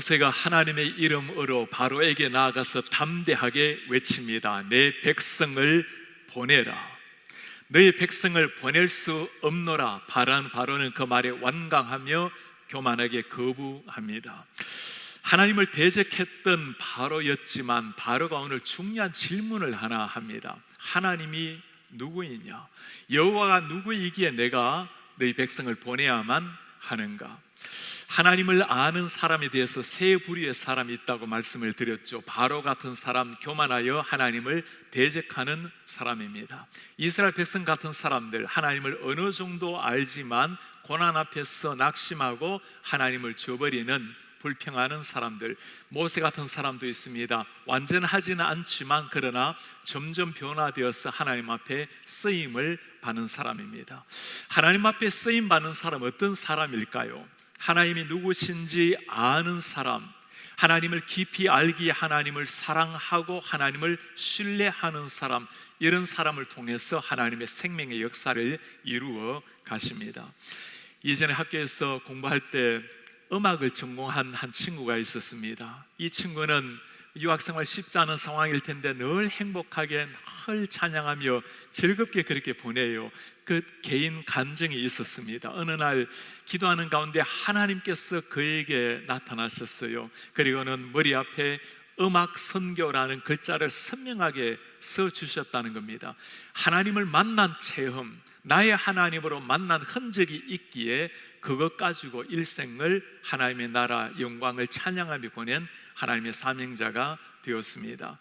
모세가 하나님의 이름으로 바로에게 나아가서 담대하게 외칩니다. 내 백성을 보내라. 너희 백성을 보낼 수 없노라. 바로는 그 말에 완강하며 교만하게 거부합니다. 하나님을 대적했던 바로였지만 바로가 오늘 중요한 질문을 하나 합니다. 하나님이 누구이냐? 여호와가 누구이기에 내가 너희 백성을 보내야만 하는가? 하나님을 아는 사람에 대해서 세 부류의 사람이 있다고 말씀을 드렸죠. 바로 같은 사람, 교만하여 하나님을 대적하는 사람입니다. 이스라엘 백성 같은 사람들, 하나님을 어느 정도 알지만 고난 앞에서 낙심하고 하나님을 저버리는 불평하는 사람들, 모세 같은 사람도 있습니다. 완전하지는 않지만 그러나 점점 변화되어서 하나님 앞에 쓰임을 받는 사람입니다. 하나님 앞에 쓰임 받는 사람 어떤 사람일까요? 하나님이 누구신지 아는 사람, 하나님을 깊이 알기에 하나님을 사랑하고 하나님을 신뢰하는 사람, 이런 사람을 통해서 하나님의 생명의 역사를 이루어 가십니다. 이전에 학교에서 공부할 때 음악을 전공한 한 친구가 있었습니다. 이 친구는 유학생활 쉽지 않은 상황일 텐데 늘 행복하게 늘 찬양하며 즐겁게 그렇게 보내요. 그 개인 간증이 있었습니다. 어느 날 기도하는 가운데 하나님께서 그에게 나타나셨어요. 그리고는 머리 앞에 음악 선교라는 글자를 선명하게 써주셨다는 겁니다. 하나님을 만난 체험, 나의 하나님으로 만난 흔적이 있기에 그것 가지고 일생을 하나님의 나라 영광을 찬양하며 보낸 하나님의 사명자가 되었습니다.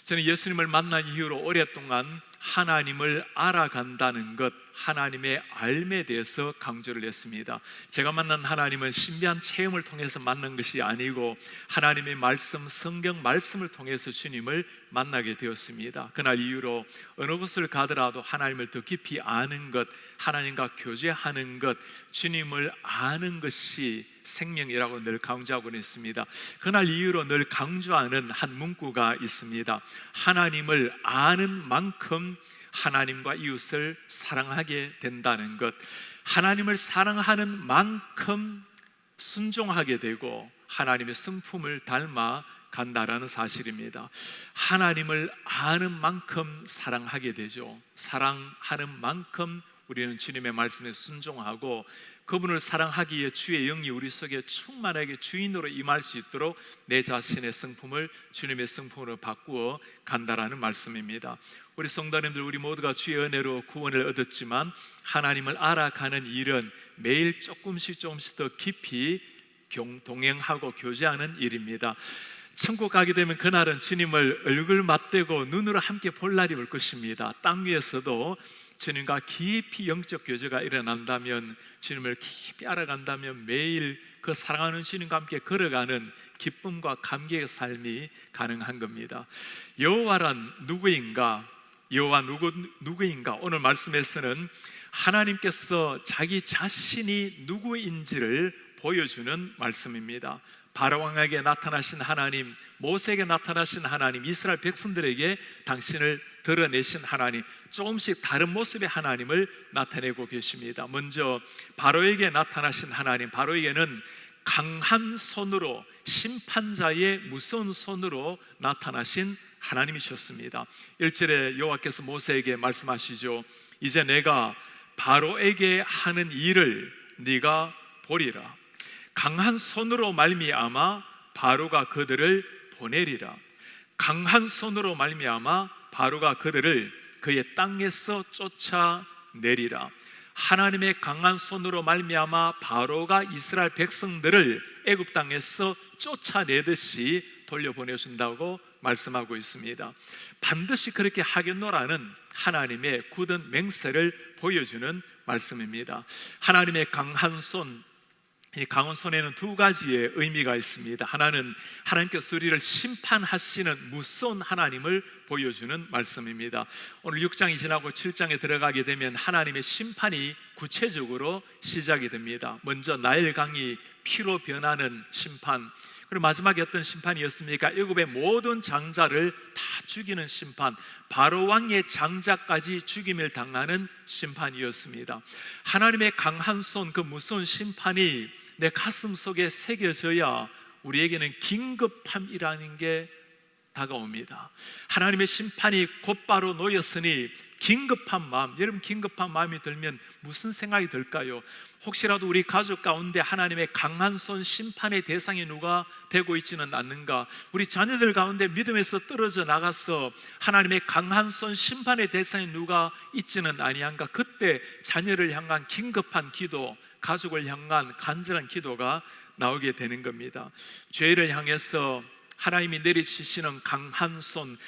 저는 예수님을 만난 이후로 오랫동안 하나님을 알아간다는 것, 하나님의 알에 대해서 강조를 했습니다. 제가 만난 하나님은 신비한 체험을 통해서 만난 것이 아니고 하나님의 말씀, 성경 말씀을 통해서 주님을 만나게 되었습니다. 그날 이후로 어느 곳을 가더라도 하나님을 더 깊이 아는 것, 하나님과 교제하는 것, 주님을 아는 것이 생명이라고 늘 강조하고 있습니다. 그날 이후로 늘 강조하는 한 문구가 있습니다. 하나님을 아는 만큼 하나님과 이웃을 사랑하게 된다는 것, 하나님을 사랑하는 만큼 순종하게 되고 하나님의 성품을 닮아 간다라는 사실입니다. 하나님을 아는 만큼 사랑하게 되죠. 사랑하는 만큼 우리는 주님의 말씀에 순종하고 그분을 사랑하기에 주의 영이 우리 속에 충만하게 주인으로 임할 수 있도록 내 자신의 성품을 주님의 성품으로 바꾸어 간다라는 말씀입니다. 우리 성도님들, 우리 모두가 주의 은혜로 구원을 얻었지만 하나님을 알아가는 일은 매일 조금씩 더 깊이 동행하고 교제하는 일입니다. 천국 가게 되면 그날은 주님을 얼굴 맞대고 눈으로 함께 볼 날이 올 것입니다. 땅 위에서도 주님과 깊이 영적 교제가 일어난다면, 주님을 깊이 알아간다면 매일 그 사랑하는 주님과 함께 걸어가는 기쁨과 감격의 삶이 가능한 겁니다. 여호와란 누구인가? 여호와 누구인가? 오늘 말씀에서는 하나님께서 자기 자신이 누구인지를 보여주는 말씀입니다. 바로왕에게 나타나신 하나님, 모세에게 나타나신 하나님, 이스라엘 백성들에게 당신을 드러내신 하나님, 조금씩 다른 모습의 하나님을 나타내고 계십니다. 먼저 바로에게 나타나신 하나님, 바로에게는 강한 손으로, 심판자의 무서운 손으로 나타나신 하나님이셨습니다. 1절에 여호와께서 모세에게 말씀하시죠. 이제 내가 바로에게 하는 일을 네가 보리라. 강한 손으로 말미암아 바로가 그들을 보내리라. 강한 손으로 말미암아 바로가 그들을 그의 땅에서 쫓아내리라. 하나님의 강한 손으로 말미암아 바로가 이스라엘 백성들을 애굽 땅에서 쫓아내듯이 돌려보내준다고 말씀하고 있습니다. 반드시 그렇게 하겠노라는 하나님의 굳은 맹세를 보여주는 말씀입니다. 하나님의 강한 손, 이 강한 손에는 두 가지의 의미가 있습니다. 하나는 하나님께서 우리를 심판하시는 무서운 하나님을 보여주는 말씀입니다. 오늘 6장이 지나고 7장에 들어가게 되면 하나님의 심판이 구체적으로 시작이 됩니다. 먼저 나일강이 피로 변하는 심판, 그리고 마지막에 어떤 심판이었습니까? 애굽의 모든 장자를 다 죽이는 심판, 바로 왕의 장자까지 죽임을 당하는 심판이었습니다. 하나님의 강한 손, 그 무서운 심판이 내 가슴 속에 새겨져야 우리에게는 긴급함이라는 게 다가옵니다. 하나님의 심판이 곧바로 놓였으니 긴급한 마음, 여러분 긴급한 마음이 들면 무슨 생각이 들까요? 혹시라도 우리 가족 가운데 하나님의 강한 손 심판의 대상이 누가 되고 있지는 않는가? 우리 자녀들 가운데 믿음에서 떨어져 나가서 하나님의 강한 손 심판의 대상이 누가 있지는 아니한가? 그때 자녀를 향한 긴급한 기도, 가족을 향한 간절한 기도가 나오게 되는 겁니다. 죄를 향해서 하나님이 내리치시는 강한 손,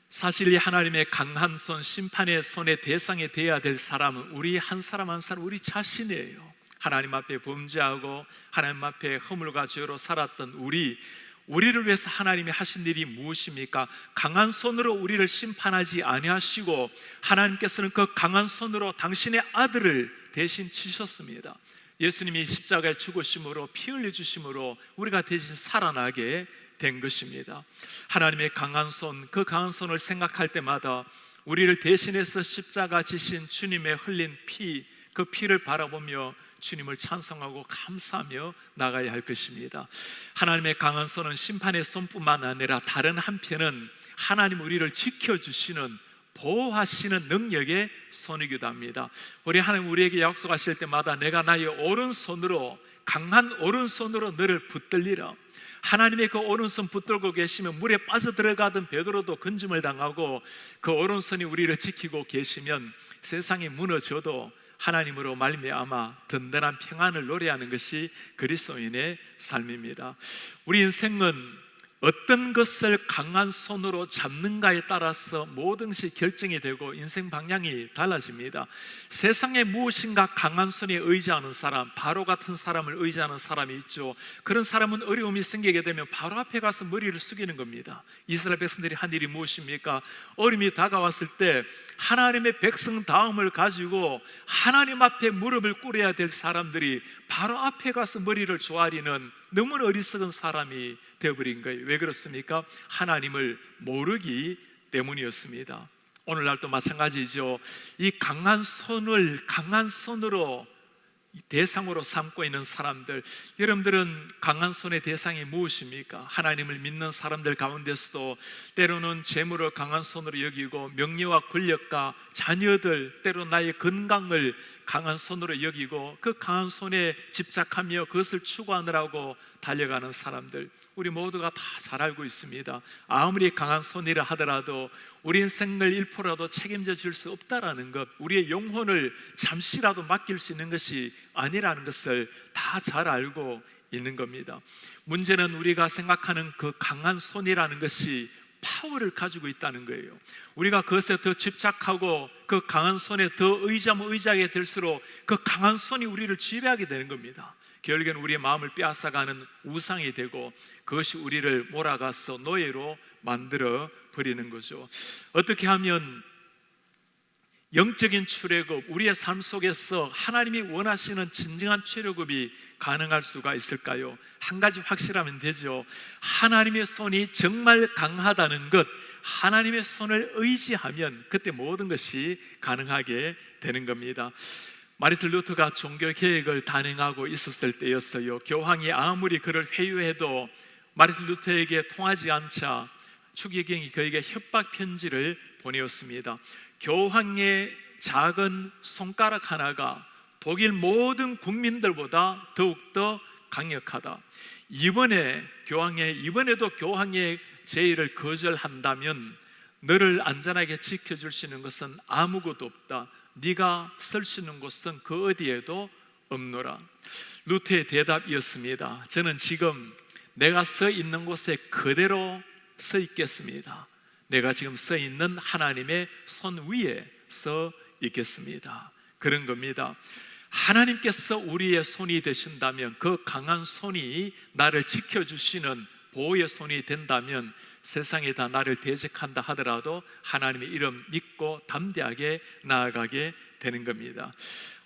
사실 이 하나님의 강한 손, 심판의 손의 대상이 되어야 될 사람은 우리 한 사람 한 사람 우리 자신이에요. 하나님 앞에 범죄하고 하나님 앞에 허물과 죄로 살았던 우리를 위해서 하나님이 하신 일이 무엇입니까? 강한 손으로 우리를 심판하지 아니하시고 하나님께서는 그 강한 손으로 당신의 아들을 대신 치셨습니다. 예수님이 십자가에 죽으심으로 피 흘려 주심으로 우리가 대신 살아나게 된 것입니다. 하나님의 강한 손, 그 강한 손을 생각할 때마다 우리를 대신해서 십자가 지신 주님의 흘린 피, 그 피를 바라보며 주님을 찬송하고 감사하며 나가야 할 것입니다. 하나님의 강한 손은 심판의 손뿐만 아니라 다른 한편은 하나님 우리를 지켜주시는, 보호하시는 능력의 손이기도 합니다. 우리 하나님 우리에게 약속하실 때마다 내가 나의 오른손으로, 강한 오른손으로 너를 붙들리라. 하나님의 그 오른손 붙들고 계시면 물에 빠져들어가던 베드로도 건짐을 당하고 그 오른손이 우리를 지키고 계시면 세상이 무너져도 하나님으로 말미암아 든든한 평안을 노래하는 것이 그리스도인의 삶입니다. 우리 인생은 어떤 것을 강한 손으로 잡는가에 따라서 모든 것이 결정이 되고 인생 방향이 달라집니다. 세상에 무엇인가 강한 손에 의지하는 사람, 바로 같은 사람을 의지하는 사람이 있죠. 그런 사람은 어려움이 생기게 되면 바로 앞에 가서 머리를 숙이는 겁니다. 이스라엘 백성들이 한 일이 무엇입니까? 어려움이 다가왔을 때 하나님의 백성다움을 가지고 하나님 앞에 무릎을 꿇어야 될 사람들이 바로 앞에 가서 머리를 조아리는 너무나 어리석은 사람이 되어버린 거예요. 왜 그렇습니까? 하나님을 모르기 때문이었습니다. 오늘날도 마찬가지죠. 이 강한 손을 강한 손으로 대상으로 삼고 있는 사람들, 여러분들은 강한 손의 대상이 무엇입니까? 하나님을 믿는 사람들 가운데서도 때로는 재물을 강한 손으로 여기고 명예와 권력과 자녀들, 때로 나의 건강을 강한 손으로 여기고 그 강한 손에 집착하며 그것을 추구하느라고 달려가는 사람들, 우리 모두가 다 잘 알고 있습니다. 아무리 강한 손이라 하더라도 우리 인생을 1%라도 책임져 줄 수 없다라는 것, 우리의 영혼을 잠시라도 맡길 수 있는 것이 아니라는 것을 다 잘 알고 있는 겁니다. 문제는 우리가 생각하는 그 강한 손이라는 것이 파워를 가지고 있다는 거예요. 우리가 그것에 더 집착하고 그 강한 손에 더 의지하면 의지하게 될수록 그 강한 손이 우리를 지배하게 되는 겁니다. 결국에는 우리의 마음을 빼앗아가는 우상이 되고 그것이 우리를 몰아가서 노예로 만들어 버리는 거죠. 어떻게 하면 영적인 출애굽, 우리의 삶 속에서 하나님이 원하시는 진정한 출애굽이 가능할 수가 있을까요? 한 가지 확실하면 되죠. 하나님의 손이 정말 강하다는 것, 하나님의 손을 의지하면 그때 모든 것이 가능하게 되는 겁니다. 마르틴 루터가 종교개혁을 단행하고 있었을 때였어요. 교황이 아무리 그를 회유해도 마르틴 루터에게 통하지 않자 추기경이 그에게 협박 편지를 보내었습니다. 교황의 작은 손가락 하나가 독일 모든 국민들보다 더욱더 강력하다. 이번에도 교황의 제의를 거절한다면 너를 안전하게 지켜줄 수 있는 것은 아무것도 없다. 네가 설 수 있는 곳은 그 어디에도 없노라. 루터의 대답이었습니다. 저는 지금 내가 서 있는 곳에 그대로 서 있겠습니다. 내가 지금 서 있는 하나님의 손 위에 서 있겠습니다. 그런 겁니다. 하나님께서 우리의 손이 되신다면, 그 강한 손이 나를 지켜주시는 보호의 손이 된다면 세상이 다 나를 대적한다 하더라도 하나님의 이름 믿고 담대하게 나아가게 되는 겁니다.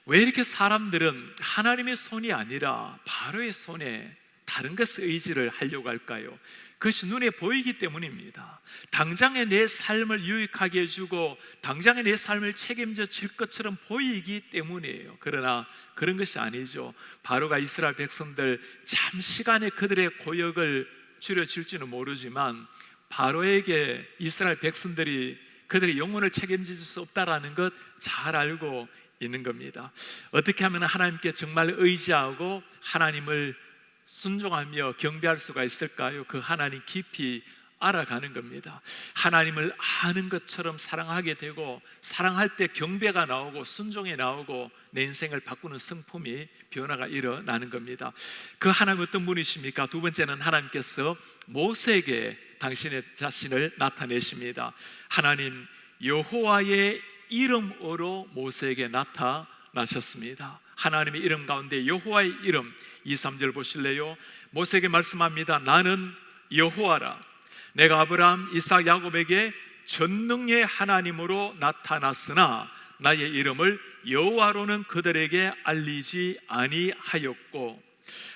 왜 이렇게 사람들은 하나님의 손이 아니라 바로의 손에 다른 것을 의지를 하려고 할까요? 그것이 눈에 보이기 때문입니다. 당장의 내 삶을 유익하게 해주고 당장의 내 삶을 책임져 질 것처럼 보이기 때문이에요. 그러나 그런 것이 아니죠. 바로가 이스라엘 백성들 잠시간에 그들의 고역을 줄여줄지는 모르지만 바로에게 이스라엘 백성들이 그들의 영혼을 책임질 수 없다라는 것 잘 알고 있는 겁니다. 어떻게 하면 하나님께 정말 의지하고 하나님을 순종하며 경배할 수가 있을까요? 그 하나님 깊이 알아가는 겁니다. 하나님을 아는 것처럼 사랑하게 되고 사랑할 때 경배가 나오고 순종이 나오고 내 인생을 바꾸는 성품이 변화가 일어나는 겁니다. 그 하나님 어떤 분이십니까? 두 번째는 하나님께서 모세에게 당신의 자신을 나타내십니다. 하나님 여호와의 이름으로 모세에게 나타나셨습니다. 하나님의 이름 가운데 여호와의 이름 2, 3절 보실래요? 모세에게 말씀합니다. 나는 여호와라. 내가 아브라함, 이삭, 야곱에게 전능의 하나님으로 나타났으나 나의 이름을 여호와로는 그들에게 알리지 아니하였고,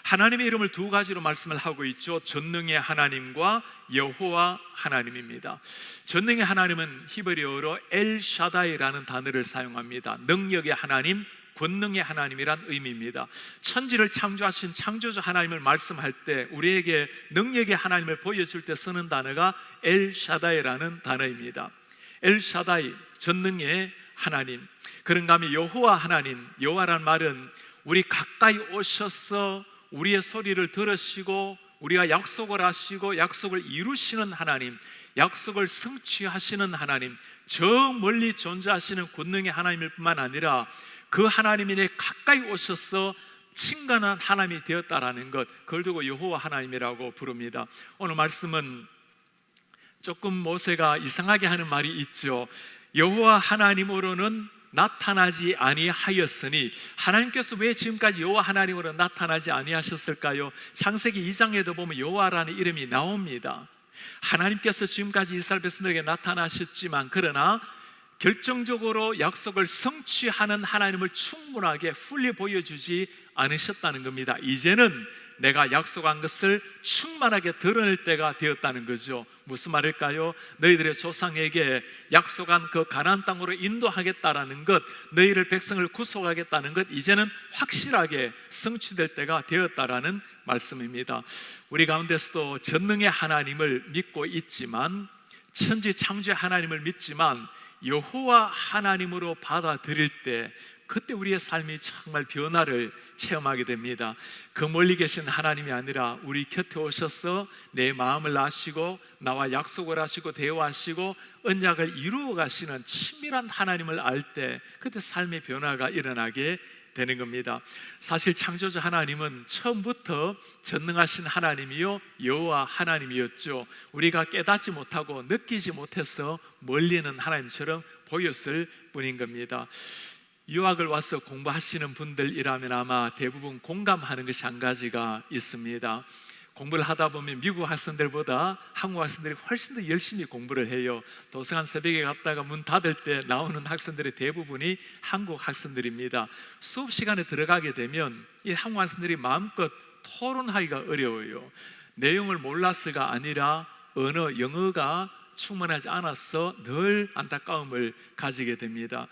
하나님의 이름을 두 가지로 말씀을 하고 있죠. 전능의 하나님과 여호와 하나님입니다. 전능의 하나님은 히브리어로 엘샤다이라는 단어를 사용합니다. 능력의 하나님, 권능의 하나님이란 의미입니다. 천지를 창조하신 창조주 하나님을 말씀할 때 우리에게 능력의 하나님을 보여줄 때 쓰는 단어가 엘샤다이라는 단어입니다. 엘샤다이, 전능의 하나님. 그런가 하면 여호와 하나님, 여호와란 말은 우리 가까이 오셔서 우리의 소리를 들으시고 우리가 약속을 하시고 약속을 이루시는 하나님, 약속을 성취하시는 하나님, 저 멀리 존재하시는 권능의 하나님일 뿐만 아니라 그 하나님이 내 가까이 오셔서 친근한 하나님이 되었다라는 것, 그걸 두고 여호와 하나님이라고 부릅니다. 오늘 말씀은 조금 모세가 이상하게 하는 말이 있죠. 여호와 하나님으로는 나타나지 아니하였으니, 하나님께서 왜 지금까지 여호와 하나님으로 나타나지 아니하셨을까요? 창세기 2장에도 보면 여호와라는 이름이 나옵니다. 하나님께서 지금까지 이스라엘 백성들에게 나타나셨지만 그러나 결정적으로 약속을 성취하는 하나님을 충분하게 fully 보여주지 않으셨다는 겁니다. 이제는 내가 약속한 것을 충만하게 드러낼 때가 되었다는 거죠. 무슨 말일까요? 너희들의 조상에게 약속한 그 가나안 땅으로 인도하겠다라는 것, 너희를 백성을 구속하겠다는 것, 이제는 확실하게 성취될 때가 되었다라는 말씀입니다. 우리 가운데서도 전능의 하나님을 믿고 있지만, 천지 창조의 하나님을 믿지만 여호와 하나님으로 받아들일 때 그때 우리의 삶이 정말 변화를 체험하게 됩니다. 그 멀리 계신 하나님이 아니라 우리 곁에 오셔서 내 마음을 아시고 나와 약속을 하시고 대화하시고 언약을 이루어 가시는 친밀한 하나님을 알 때 그때 삶의 변화가 일어나게 되는 겁니다. 사실 창조주 하나님은 처음부터 전능하신 하나님이요 여호와 하나님이었죠. 우리가 깨닫지 못하고 느끼지 못해서 멀리는 하나님처럼 보였을 뿐인 겁니다. 유학을 와서 공부하시는 분들이라면 아마 대부분 공감하는 것이 한 가지가 있습니다. 공부를 하다 보면 미국 학생들보다 한국 학생들이 훨씬 더 열심히 공부를 해요. 도서관 새벽에 갔다가 문 닫을 때 나오는 학생들의 대부분이 한국 학생들입니다. 수업 시간에 들어가게 되면 이 한국 학생들이 마음껏 토론하기가 어려워요. 내용을 몰라서가 아니라 언어, 영어가 충분하지 않아서 늘 안타까움을 가지게 됩니다.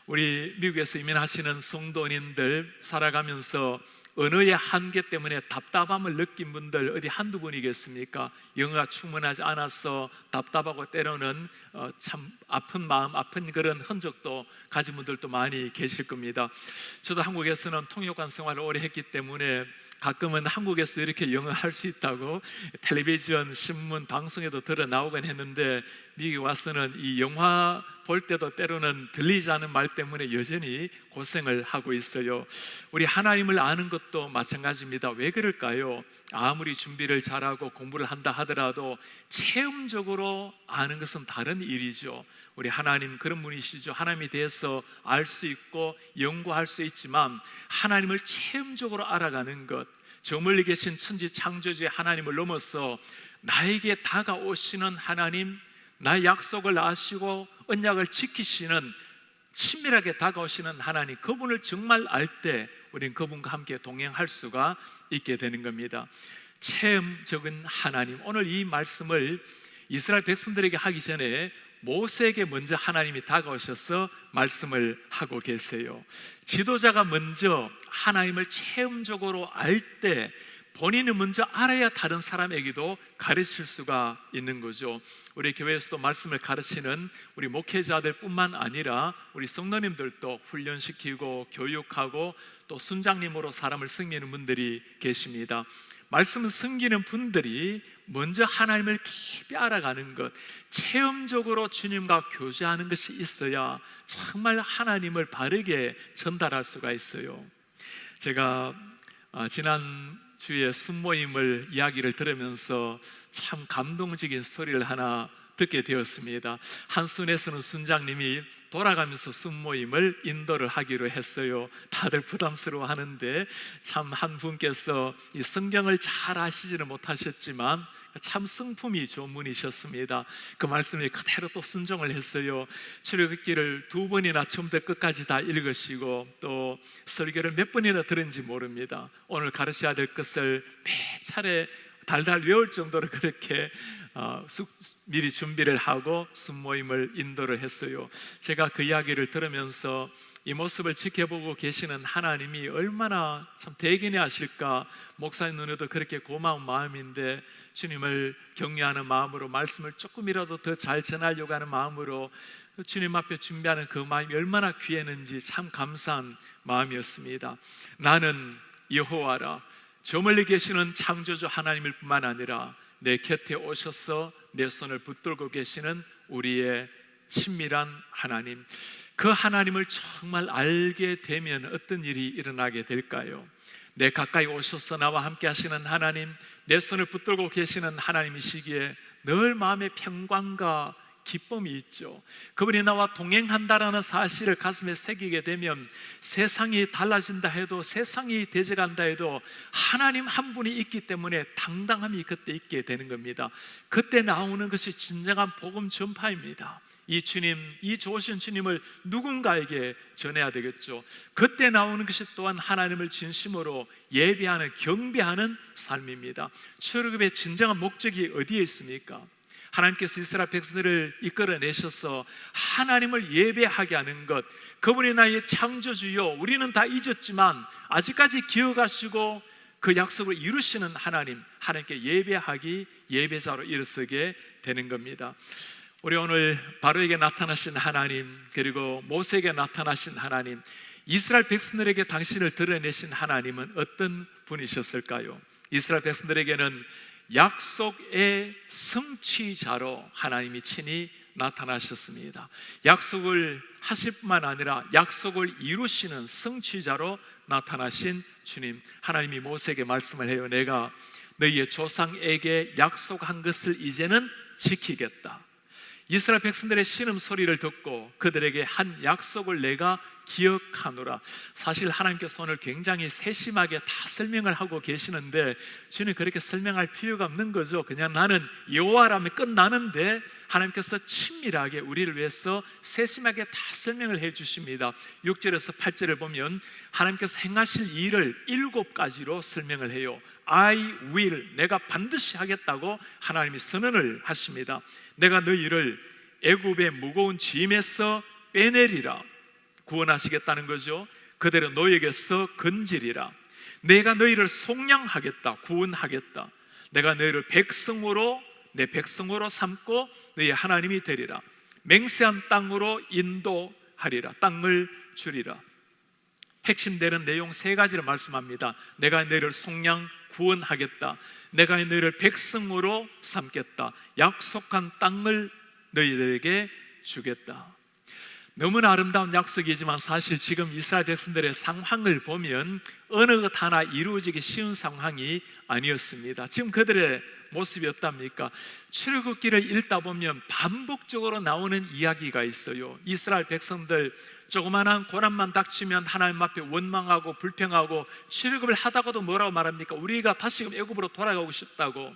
우리 미국에서 이민하시는 성도님들 살아가면서 언어의 한계 때문에 답답함을 느낀 분들 어디 한두 분이겠습니까? 영어가 충분하지 않아서 답답하고 때로는 참 아픈 마음, 아픈 그런 흔적도 가진 분들도 많이 계실 겁니다. 저도 한국에서는 통역관 생활을 오래 했기 때문에 가끔은 한국에서 이렇게 영어 할 수 있다고 텔레비전, 신문, 방송에도 드러 나오곤 했는데 미국에 와서는 이 영화 볼 때도 때로는 들리지 않은 말 때문에 여전히 고생을 하고 있어요. 우리 하나님을 아는 것도 마찬가지입니다. 왜 그럴까요? 아무리 준비를 잘하고 공부를 한다 하더라도 체험적으로 아는 것은 다른 일이죠. 우리 하나님 그런 분이시죠. 하나님에 대해서 알 수 있고 연구할 수 있지만 하나님을 체험적으로 알아가는 것, 저 멀리 계신 천지 창조주의 하나님을 넘어서 나에게 다가오시는 하나님, 나의 약속을 아시고 언약을 지키시는 친밀하게 다가오시는 하나님, 그분을 정말 알 때 우리는 그분과 함께 동행할 수가 있게 되는 겁니다. 체험적인 하나님, 오늘 이 말씀을 이스라엘 백성들에게 하기 전에 모세에게 먼저 하나님이 다가오셔서 말씀을 하고 계세요. 지도자가 먼저 하나님을 체험적으로 알 때 본인이 먼저 알아야 다른 사람에게도 가르칠 수가 있는 거죠. 우리 교회에서도 말씀을 가르치는 우리 목회자들 뿐만 아니라 우리 성도님들도 훈련시키고 교육하고 또 순장님으로 사람을 섬기는 분들이 계십니다. 말씀을 섬기는 분들이 먼저 하나님을 깊이 알아가는 것, 체험적으로 주님과 교제하는 것이 있어야 정말 하나님을 바르게 전달할 수가 있어요. 제가 지난 주에 순모임을 이야기를 들으면서 참 감동적인 스토리를 하나 듣게 되었습니다. 한 순에서는 순장님이 돌아가면서 순모임을 인도를 하기로 했어요. 다들 부담스러워 하는데 참 한 분께서 이 성경을 잘 아시지는 못하셨지만 참 성품이 좋은 분이셨습니다. 그 말씀에 그대로 또 순종을 했어요. 출애굽기를 2번이나 처음부터 끝까지 다 읽으시고 또 설교를 몇 번이나 들은지 모릅니다. 오늘 가르쳐야 될 것을 매 차례 달달 외울 정도로 그렇게 미리 준비를 하고 순모임을 인도를 했어요. 제가 그 이야기를 들으면서 이 모습을 지켜보고 계시는 하나님이 얼마나 참 대견해 하실까. 목사님 눈에도 그렇게 고마운 마음인데 주님을 경외하는 마음으로 말씀을 조금이라도 더 잘 전하려고 하는 마음으로 주님 앞에 준비하는 그 마음이 얼마나 귀했는지 참 감사한 마음이었습니다. 나는 여호와라, 저 멀리 계시는 창조주 하나님일 뿐만 아니라 내 곁에 오셔서 내 손을 붙들고 계시는 우리의 친밀한 하나님, 그 하나님을 정말 알게 되면 어떤 일이 일어나게 될까요? 내 가까이 오셔서 나와 함께 하시는 하나님, 내 손을 붙들고 계시는 하나님이시기에 늘 마음에 평강과 기쁨이 있죠. 그분이 나와 동행한다라는 사실을 가슴에 새기게 되면 세상이 달라진다 해도, 세상이 대적한다 해도 하나님 한 분이 있기 때문에 당당함이 그때 있게 되는 겁니다. 그때 나오는 것이 진정한 복음 전파입니다. 이 주님, 이 좋으신 주님을 누군가에게 전해야 되겠죠. 그때 나오는 것이 또한 하나님을 진심으로 예배하는, 경배하는 삶입니다. 출애굽의 진정한 목적이 어디에 있습니까? 하나님께서 이스라엘 백성들을 이끌어내셔서 하나님을 예배하게 하는 것, 그분이 나의 창조주요, 우리는 다 잊었지만 아직까지 기억하시고 그 약속을 이루시는 하나님, 하나님께 예배하기, 예배자로 일어서게 되는 겁니다. 우리 오늘 바로에게 나타나신 하나님, 그리고 모세에게 나타나신 하나님, 이스라엘 백성들에게 당신을 드러내신 하나님은 어떤 분이셨을까요? 이스라엘 백성들에게는 약속의 성취자로 하나님이 친히 나타나셨습니다. 약속을 하실 뿐만 아니라 약속을 이루시는 성취자로 나타나신 주님, 하나님이 모세에게 말씀을 해요. 내가 너희의 조상에게 약속한 것을 이제는 지키겠다. 이스라엘 백성들의 신음소리를 듣고 그들에게 한 약속을 내가 기억하노라. 사실 하나님께서 오늘 굉장히 세심하게 다 설명을 하고 계시는데 주님 그렇게 설명할 필요가 없는 거죠. 그냥 나는 여호와라면 끝나는데 하나님께서 친밀하게 우리를 위해서 세심하게 다 설명을 해 주십니다. 6절에서 8절을 보면 하나님께서 행하실 일을 7가지로 설명을 해요. I will, 내가 반드시 하겠다고 하나님이 선언을 하십니다. 내가 너희를 애굽의 무거운 짐에서 빼내리라, 구원하시겠다는 거죠. 그대로 너희에게서 건지리라. 내가 너희를 속량하겠다, 구원하겠다. 내가 너희를 백성으로, 내 백성으로 삼고 너희의 하나님이 되리라. 맹세한 땅으로 인도하리라, 땅을 주리라. 핵심되는 내용 3가지를 말씀합니다. 내가 너희를 속량, 구원하겠다. 내가 너희를 백성으로 삼겠다. 약속한 땅을 너희들에게 주겠다. 너무나 아름다운 약속이지만 사실 지금 이스라엘 백성들의 상황을 보면 어느 것 하나 이루어지기 쉬운 상황이 아니었습니다. 지금 그들의 모습이 어떻습니까? 출애굽기를 읽다 보면 반복적으로 나오는 이야기가 있어요. 이스라엘 백성들 조그마한 고난만 닥치면 하나님 앞에 원망하고 불평하고, 출애굽을 하다가도 뭐라고 말합니까? 우리가 다시금 애굽으로 돌아가고 싶다고.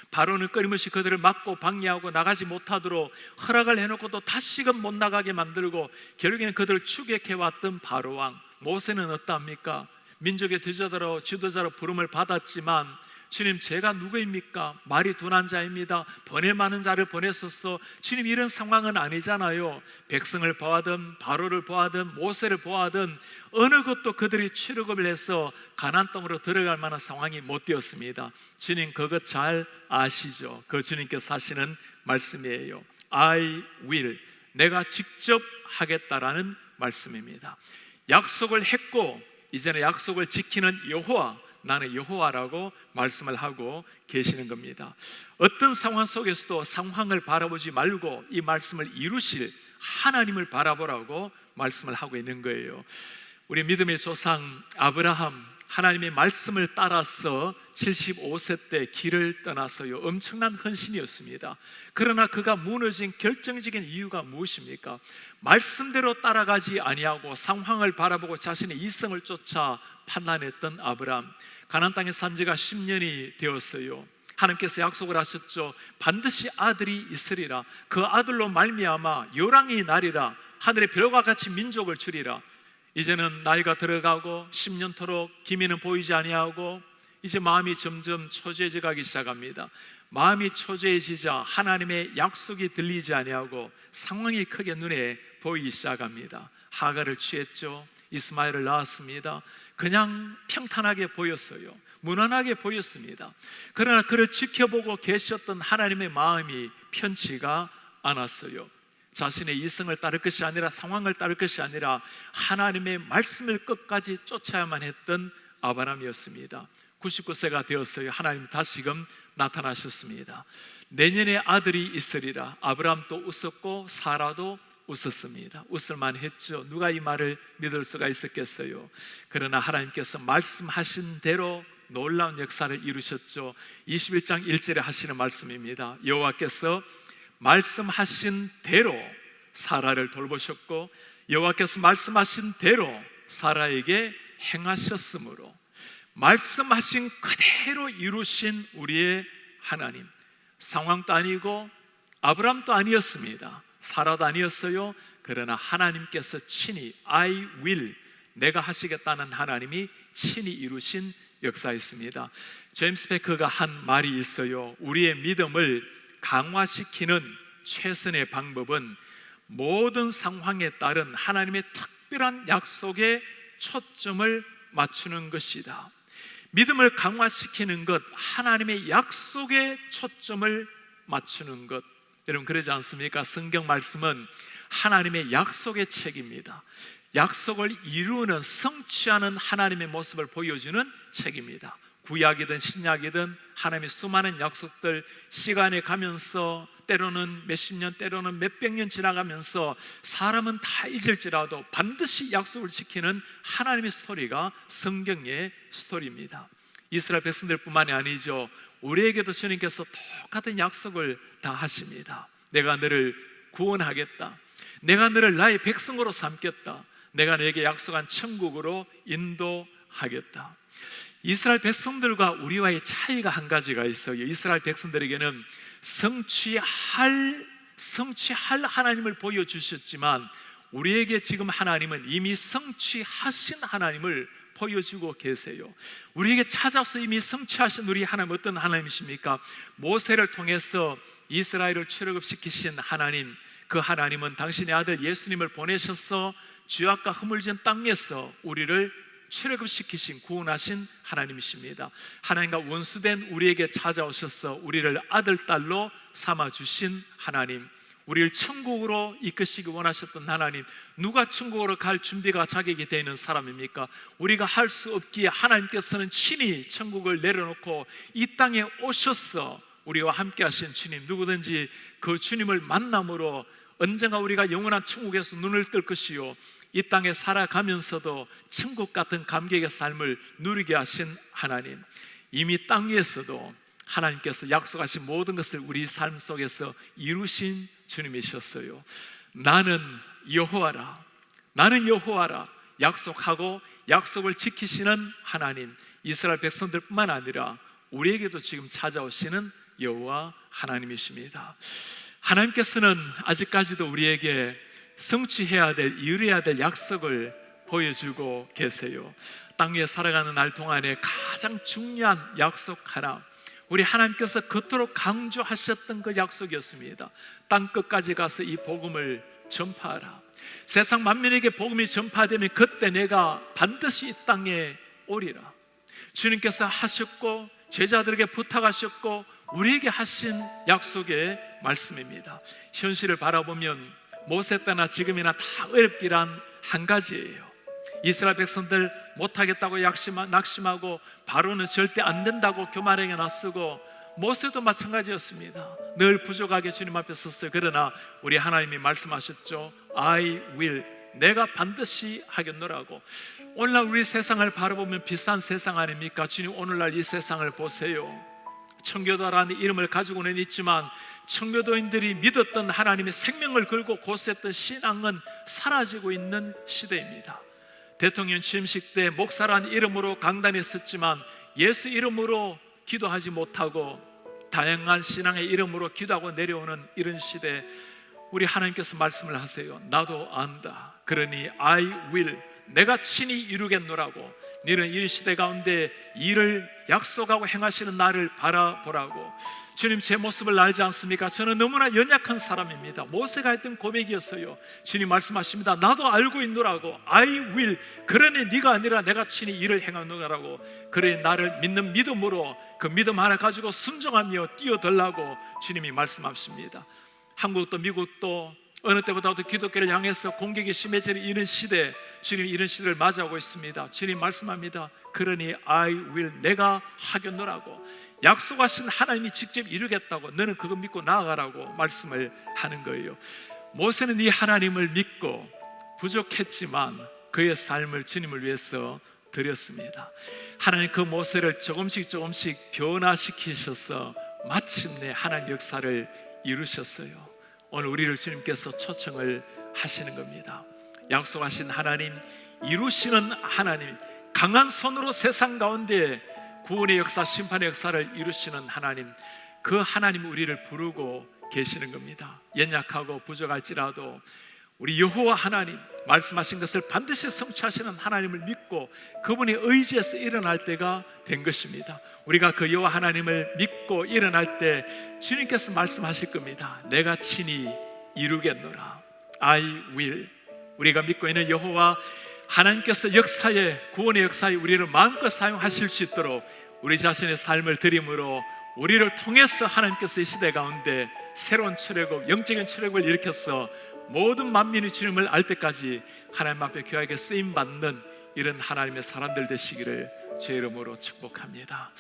바로는 끊임없이 그들을 막고 방해하고 나가지 못하도록 허락을 해놓고도 다시금 못 나가게 만들고 결국에는 그들을 추격해왔던 바로왕 모세는 어떠합니까? 민족의 지도자로 부름을 받았지만 주님, 제가 누구입니까? 말이 둔한 자입니다. 보낼 만한 자를 보냈었어. 주님, 이런 상황은 아니잖아요. 백성을 보아든 바로를 보아든 모세를 보아든 어느 것도 그들이 출애굽을 해서 가나안 땅으로 들어갈 만한 상황이 못 되었습니다. 주님, 그것 잘 아시죠? 그 주님께서 하시는 말씀이에요. I will, 내가 직접 하겠다라는 말씀입니다. 약속을 했고 이제는 약속을 지키는 여호와, 나는 여호와라고 말씀을 하고 계시는 겁니다. 어떤 상황 속에서도 상황을 바라보지 말고 이 말씀을 이루실 하나님을 바라보라고 말씀을 하고 있는 거예요. 우리 믿음의 조상 아브라함, 하나님의 말씀을 따라서 75세 때 길을 떠나서요, 엄청난 헌신이었습니다. 그러나 그가 무너진 결정적인 이유가 무엇입니까? 말씀대로 따라가지 아니하고 상황을 바라보고 자신의 이성을 쫓아 판단했던 아브라함. 가나안 땅에 산 지가 10년이 되었어요. 하나님께서 약속을 하셨죠. 반드시 아들이 있으리라. 그 아들로 말미암아 요랑이 나리라. 하늘의 별과 같이 민족을 주리라. 이제는 나이가 들어가고 10년토록 기미는 보이지 아니하고 이제 마음이 점점 초조해져 가기 시작합니다. 마음이 초조해지자 하나님의 약속이 들리지 아니하고 상황이 크게 눈에 보이기 시작합니다. 하갈을 취했죠. 이스마엘을 낳았습니다. 그냥 평탄하게 보였어요. 무난하게 보였습니다. 그러나 그를 지켜보고 계셨던 하나님의 마음이 편치가 않았어요. 자신의 이성을 따를 것이 아니라 상황을 따를 것이 아니라 하나님의 말씀을 끝까지 쫓아야만 했던 아브라함이었습니다. 99세가 되었어요. 하나님 다시금 나타나셨습니다. 내년에 아들이 있으리라. 아브라함도 웃었고 사라도 웃었습니다. 웃을만 했죠. 누가 이 말을 믿을 수가 있었겠어요. 그러나 하나님께서 말씀하신 대로 놀라운 역사를 이루셨죠. 21장 1절에 하시는 말씀입니다. 여호와께서 말씀하신 대로 사라를 돌보셨고 여호와께서 말씀하신 대로 사라에게 행하셨으므로, 말씀하신 그대로 이루신 우리의 하나님, 상황도 아니고 아브라함도 아니었습니다. 사라도 아니었어요. 그러나 하나님께서 친히 I will, 내가 하시겠다는 하나님이 친히 이루신 역사였습니다. 제임스 베커가 한 말이 있어요. 우리의 믿음을 강화시키는 최선의 방법은 모든 상황에 따른 하나님의 특별한 약속에 초점을 맞추는 것이다. 믿음을 강화시키는 것, 하나님의 약속에 초점을 맞추는 것. 여러분 그러지 않습니까? 성경 말씀은 하나님의 약속의 책입니다. 약속을 이루는, 성취하는 하나님의 모습을 보여주는 책입니다. 구약이든 신약이든 하나님의 수많은 약속들, 시간이 가면서 때로는 몇십 년, 때로는 몇백 년 지나가면서 사람은 다 잊을지라도 반드시 약속을 지키는 하나님의 스토리가 성경의 스토리입니다. 이스라엘 백성들 뿐만이 아니죠. 우리에게도 주님께서 똑같은 약속을 다 하십니다. 내가 너를 구원하겠다. 내가 너를 나의 백성으로 삼겠다. 내가 너에게 약속한 천국으로 인도하겠다. 이스라엘 백성들과 우리와의 차이가 한 가지가 있어요. 이스라엘 백성들에게는 성취할 하나님을 보여주셨지만 우리에게 지금 하나님은 이미 성취하신 하나님을 보여주고 계세요. 우리에게 찾아서 이미 성취하신 우리 하나님, 어떤 하나님이십니까? 모세를 통해서 이스라엘을 출애굽시키신 하나님, 그 하나님은 당신의 아들 예수님을 보내셔서 죄악과 허물진 땅에서 우리를 출애굽시키신, 구원하신 하나님이십니다. 하나님과 원수된 우리에게 찾아오셔서 우리를 아들, 딸로 삼아주신 하나님, 우리를 천국으로 이끄시기 원하셨던 하나님. 누가 천국으로 갈 준비가 자격이 되어 있는 사람입니까? 우리가 할 수 없기에 하나님께서는 친히 천국을 내려놓고 이 땅에 오셔서 우리와 함께 하신 주님, 누구든지 그 주님을 만남으로 언젠가 우리가 영원한 천국에서 눈을 뜰 것이요, 이 땅에 살아가면서도 천국 같은 감격의 삶을 누리게 하신 하나님, 이미 땅 위에서도 하나님께서 약속하신 모든 것을 우리 삶 속에서 이루신 주님이셨어요. 나는 여호와라, 나는 여호와라 약속하고 약속을 지키시는 하나님, 이스라엘 백성들뿐만 아니라 우리에게도 지금 찾아오시는 여호와 하나님이십니다. 하나님께서는 아직까지도 우리에게 성취해야 될, 이루어야 될 약속을 보여주고 계세요. 땅 위에 살아가는 날 동안에 가장 중요한 약속 하나, 우리 하나님께서 그토록 강조하셨던 그 약속이었습니다. 땅 끝까지 가서 이 복음을 전파하라. 세상 만민에게 복음이 전파되면 그때 내가 반드시 이 땅에 오리라. 주님께서 하셨고 제자들에게 부탁하셨고 우리에게 하신 약속의 말씀입니다. 현실을 바라보면 모세 때나 지금이나 다 어렵기란 한 가지예요. 이스라엘 백성들 못하겠다고 낙심하고 바로는 절대 안 된다고 교만하게 나서고, 모세도 마찬가지였습니다. 늘 부족하게 주님 앞에 섰어요. 그러나 우리 하나님이 말씀하셨죠. I will, 내가 반드시 하겠노라고. 오늘날 우리 세상을 바라보면 비싼 세상 아닙니까? 주님 오늘날 이 세상을 보세요. 청교도라는 이름을 가지고는 있지만 청교도인들이 믿었던 하나님의 생명을 걸고 고수했던 신앙은 사라지고 있는 시대입니다. 대통령 취임식 때 목사라는 이름으로 강단에 섰지만 예수 이름으로 기도하지 못하고 다양한 신앙의 이름으로 기도하고 내려오는 이런 시대, 우리 하나님께서 말씀을 하세요. 나도 안다. 그러니 I will, 내가 친히 이루겠노라고. 너는 이 시대 가운데 일을 약속하고 행하시는 나를 바라보라고. 주님, 제 모습을 알지 않습니까? 저는 너무나 연약한 사람입니다. 모세가 했던 고백이었어요. 주님 말씀하십니다. 나도 알고 있노라고. I will, 그러니 네가 아니라 내가 친히 일을 행하노라고. 그러니 나를 믿는 믿음으로 그 믿음 하나 가지고 순종하며 뛰어들라고 주님이 말씀하십니다. 한국도 미국도 어느 때보다도 기독교를 향해서 공격이 심해지는 이런 시대, 주님이 이런 시대를 맞이하고 있습니다. 주님 말씀합니다. 그러니 I will, 내가 하겠노라고. 약속하신 하나님이 직접 이루겠다고. 너는 그거 믿고 나아가라고 말씀을 하는 거예요. 모세는 이 하나님을 믿고 부족했지만 그의 삶을 주님을 위해서 드렸습니다. 하나님 그 모세를 조금씩 변화시키셔서 마침내 하나님 역사를 이루셨어요. 오늘 우리를 주님께서 초청을 하시는 겁니다. 약속하신 하나님, 이루시는 하나님, 강한 손으로 세상 가운데 구원의 역사, 심판의 역사를 이루시는 하나님, 그 하나님 우리를 부르고 계시는 겁니다. 연약하고 부족할지라도 우리 여호와 하나님 말씀하신 것을 반드시 성취하시는 하나님을 믿고 그분의 의지에서 일어날 때가 된 것입니다. 우리가 그 여호와 하나님을 믿고 일어날 때 주님께서 말씀하실 겁니다. 내가 친히 이루겠노라. I will. 우리가 믿고 있는 여호와 하나님께서 역사에, 구원의 역사에 우리를 마음껏 사용하실 수 있도록 우리 자신의 삶을 드림으로 우리를 통해서 하나님께서 이 시대 가운데 새로운 출애굽, 영적인 출애굽을 일으켜서 모든 만민이 주님을 알 때까지 하나님 앞에 귀하게 쓰임받는 이런 하나님의 사람들 되시기를 주의 이름으로 축복합니다.